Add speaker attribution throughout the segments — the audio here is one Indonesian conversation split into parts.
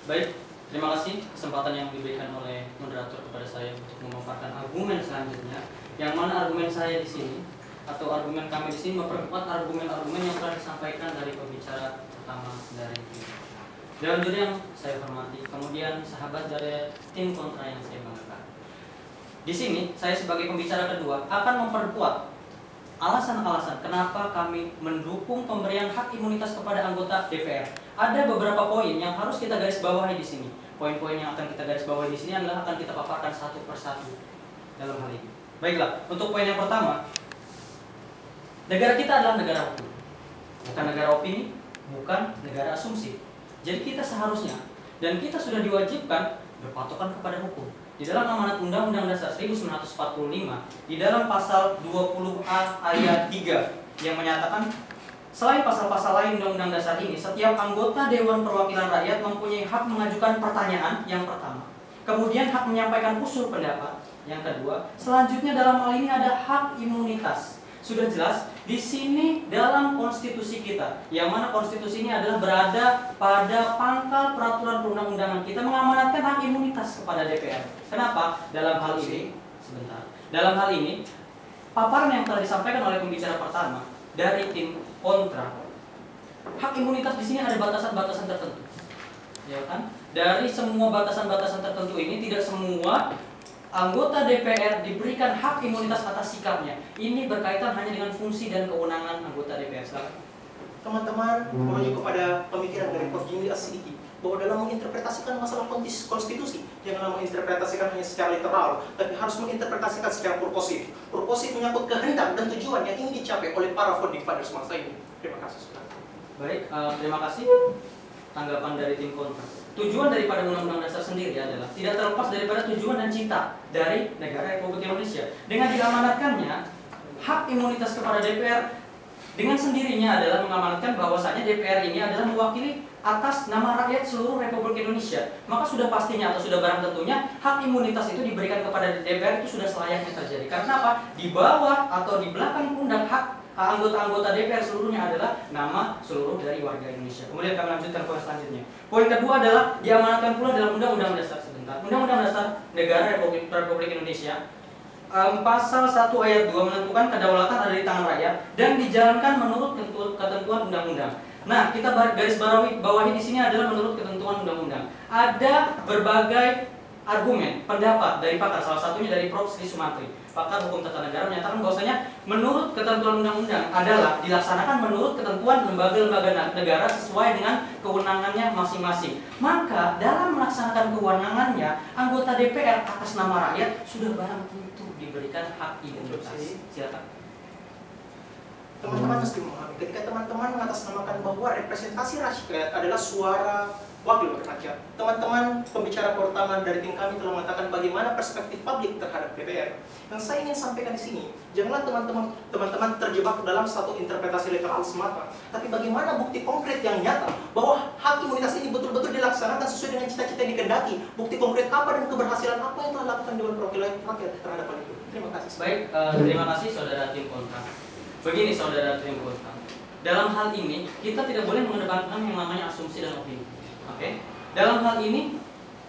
Speaker 1: Baik, terima kasih kesempatan yang diberikan oleh moderator kepada saya untuk memaparkan argumen selanjutnya. Yang mana argumen saya di sini atau argumen kami di sini memperkuat argumen-argumen yang telah disampaikan dari pembicara pertama dari tim. Dewan juri yang saya hormati, kemudian sahabat dari tim kontra yang saya banggakan. Di sini saya sebagai pembicara kedua akan memperkuat alasan-alasan kenapa kami mendukung pemberian hak imunitas kepada anggota DPR. Ada beberapa poin yang harus kita garis bawahi di sini. Poin-poin yang akan kita garis bawahi di sini adalah akan kita paparkan satu persatu dalam hal ini. Baiklah, untuk poin yang pertama, negara kita adalah negara hukum, bukan negara opini, bukan negara asumsi. Jadi kita seharusnya dan kita sudah diwajibkan berpatokan kepada hukum. Di dalam amanat Undang-Undang Dasar 1945, di dalam pasal 20A ayat 3 yang menyatakan selain pasal-pasal lain Undang-Undang Dasar ini, setiap anggota Dewan Perwakilan Rakyat mempunyai hak mengajukan pertanyaan yang pertama. Kemudian hak menyampaikan usul pendapat yang kedua. Selanjutnya dalam hal ini ada hak imunitas. Sudah jelas di sini dalam konstitusi kita, yang mana konstitusi ini adalah berada pada pangkal peraturan perundang-undangan kita mengamanatkan hak imunitas kepada DPR. Kenapa? Dalam hal ini, dalam hal ini, paparan yang telah disampaikan oleh pembicara pertama dari tim kontra, hak imunitas di sini ada batasan-batasan tertentu, ya kan? Dari semua batasan-batasan tertentu ini tidak semua anggota DPR diberikan hak imunitas atas sikapnya. Ini berkaitan hanya dengan fungsi dan kewenangan anggota DPR.
Speaker 2: Teman-teman, merujuk kepada pemikiran dari Prof. Jimli As-Sidiki bahwa dalam menginterpretasikan masalah konstitusi, janganlah menginterpretasikan hanya secara literal, tapi harus menginterpretasikan secara purposif. Purposif menyangkut kehendak dan tujuan yang ingin dicapai oleh para founding fathers masa ini. Terima kasih.
Speaker 1: Baik, terima kasih. Tanggapan dari tim kontra. Tujuan daripada Undang-Undang Dasar sendiri adalah tidak terlepas daripada tujuan dan cita dari negara Republik Indonesia. Dengan diamanatkannya hak imunitas kepada DPR, dengan sendirinya adalah mengamanatkan bahwasanya DPR ini adalah mewakili atas nama rakyat seluruh Republik Indonesia. Maka sudah pastinya atau sudah barang tentunya hak imunitas itu diberikan kepada DPR itu sudah selayaknya terjadi. Karena apa? Di bawah atau di belakang pundak hak anggota-anggota DPR seluruhnya adalah nama seluruh dari warga Indonesia. Kemudian kami lanjutkan poin selanjutnya. Poin kedua adalah diamanatkan pula dalam Undang-Undang Dasar Undang-Undang Dasar Negara Republik Indonesia. Pasal 1 ayat 2 menentukan kedaulatan ada di tangan rakyat dan dijalankan menurut ketentuan undang-undang. Nah, kita garis bawahi di sini adalah menurut ketentuan undang-undang. Ada berbagai argumen, pendapat dari pakar, salah satunya dari Prof. Sri Sumantri, pakar hukum tata negara, menyatakan bahwasanya menurut ketentuan undang-undang adalah dilaksanakan menurut ketentuan lembaga-lembaga negara sesuai dengan kewenangannya masing-masing. Maka dalam melaksanakan kewenangannya, anggota DPR atas nama rakyat sudah barang tentu diberikan hak imunitas. Silakan.
Speaker 2: Teman-teman mesti memahami, ketika teman-teman mengatasnamakan bahwa representasi rakyat adalah suara wakil rakyat. Teman-teman pembicara pertama dari tim kami telah mengatakan bagaimana perspektif publik terhadap DPR. Yang saya ingin sampaikan di sini, janganlah teman-teman terjebak dalam satu interpretasi literal semata, tapi bagaimana bukti konkret yang nyata bahwa hak imunitas ini betul-betul dilaksanakan sesuai dengan cita-cita yang dikehendaki. Bukti konkret apa dan keberhasilan apa yang telah dilakukan Dewan Perwakilan Rakyat terhadap hal itu. Terima kasih.
Speaker 1: Baik, terima kasih saudara tim kontra. Begini saudara tim kontra, dalam hal ini kita tidak boleh mengedepankan yang namanya asumsi dan opini. Oke? Dalam hal ini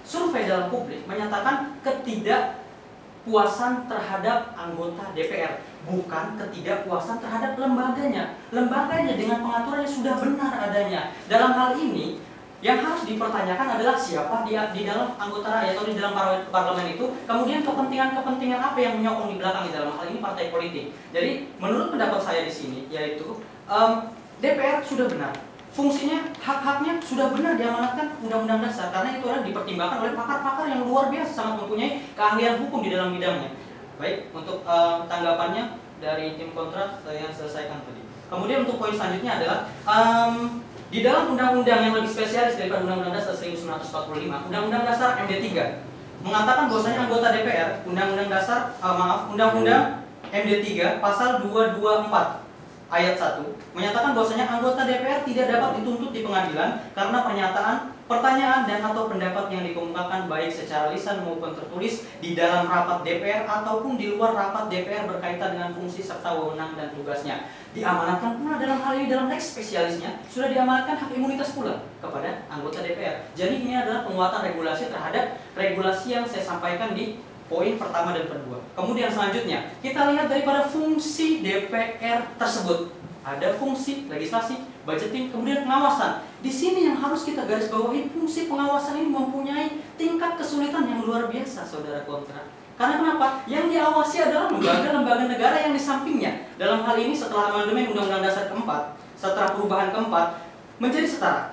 Speaker 1: survei dalam publik menyatakan ketidakpuasan terhadap anggota DPR, bukan ketidakpuasan terhadap lembaganya. Lembaganya dengan pengaturannya sudah benar adanya. Dalam hal ini yang harus dipertanyakan adalah siapa dia di dalam anggota rakyat atau di dalam parlemen itu, kemudian kepentingan-kepentingan apa yang menyokong di belakang, di dalam hal ini partai politik. Jadi menurut pendapat saya di sini yaitu DPR sudah benar, fungsinya, hak-haknya sudah benar diamanatkan Undang-Undang Dasar, karena itu adalah dipertimbangkan oleh pakar-pakar yang luar biasa sangat mempunyai keahlian hukum di dalam bidangnya. Baik, untuk tanggapannya dari tim kontra saya selesaikan tadi. Kemudian untuk poin selanjutnya adalah di dalam undang-undang yang lebih spesialis daripada Undang-Undang Dasar 1945, Undang-Undang Dasar MD 3 mengatakan bahwasanya anggota DPR, Undang-Undang MD 3 pasal 224 ayat 1 menyatakan bahwasanya anggota DPR tidak dapat dituntut di pengadilan karena pernyataan pertanyaan dan atau pendapat yang dikemukakan baik secara lisan maupun tertulis di dalam rapat DPR ataupun di luar rapat DPR berkaitan dengan fungsi serta wewenang dan tugasnya. Diamanatkan pula dalam hal ini dalam lex spesialisnya sudah diamanatkan hak imunitas pula kepada anggota DPR. Jadi ini adalah penguatan regulasi terhadap regulasi yang saya sampaikan di poin pertama dan kedua. Kemudian selanjutnya kita lihat daripada fungsi DPR tersebut. Ada fungsi legislasi, budgeting, kemudian pengawasan. Di sini yang harus kita garis bawahi, fungsi pengawasan ini mempunyai tingkat kesulitan yang luar biasa, saudara kontra. Karena kenapa? Yang diawasi adalah lembaga-lembaga negara yang di sampingnya. Dalam hal ini setelah amandemen Undang-Undang Dasar keempat, setelah perubahan keempat, menjadi setara.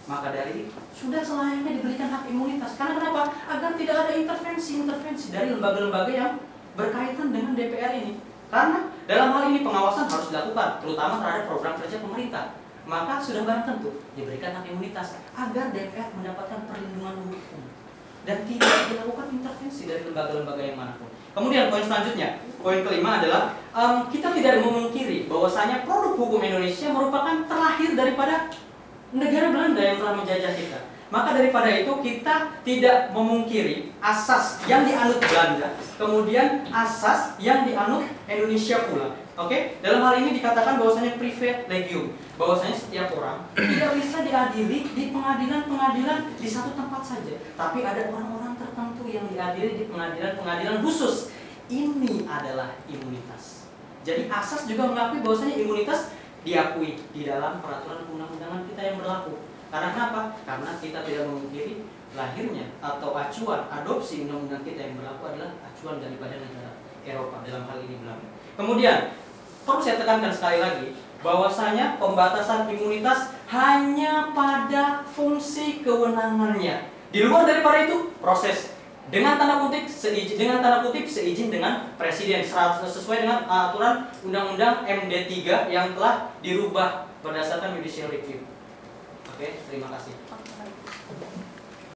Speaker 1: Maka dari itu, sudah selayaknya diberikan hak imunitas. Karena kenapa? Agar tidak ada intervensi dari lembaga-lembaga yang berkaitan dengan DPR ini. Karena dalam hal ini pengawasan harus dilakukan, terutama terhadap program kerja pemerintah. Maka sudah barang tentu diberikan hak imunitas agar DPR mendapatkan perlindungan hukum dan tidak dilakukan intervensi dari lembaga-lembaga yang manapun. Kemudian poin selanjutnya, poin kelima adalah kita tidak memungkiri bahwasanya produk hukum Indonesia merupakan terlahir daripada negara Belanda yang telah menjajah kita. Maka daripada itu kita tidak memungkiri asas yang dianut Belanda, kemudian asas yang dianut Indonesia pula. Oke, dalam hal ini dikatakan bahwasanya privat legium, bahwasanya setiap orang tidak bisa diadili di pengadilan-pengadilan di satu tempat saja, tapi ada orang-orang tertentu yang diadili di pengadilan-pengadilan khusus. Ini adalah imunitas. Jadi asas juga mengakui bahwasanya imunitas diakui di dalam peraturan undang-undangan kita yang berlaku. Karena kenapa? Karena kita tidak memungkiri lahirnya atau acuan adopsi undang-undang kita yang berlaku adalah acuan daripada negara Eropa, dalam hal ini Belanda. Kemudian perlu saya tekankan sekali lagi bahwasanya pembatasan imunitas hanya pada fungsi kewenangannya. Di luar daripada itu proses dengan tanda kutip seizin dengan presiden sesuai dengan aturan Undang-Undang MD 3 yang telah dirubah berdasarkan judicial review. Oke, terima kasih.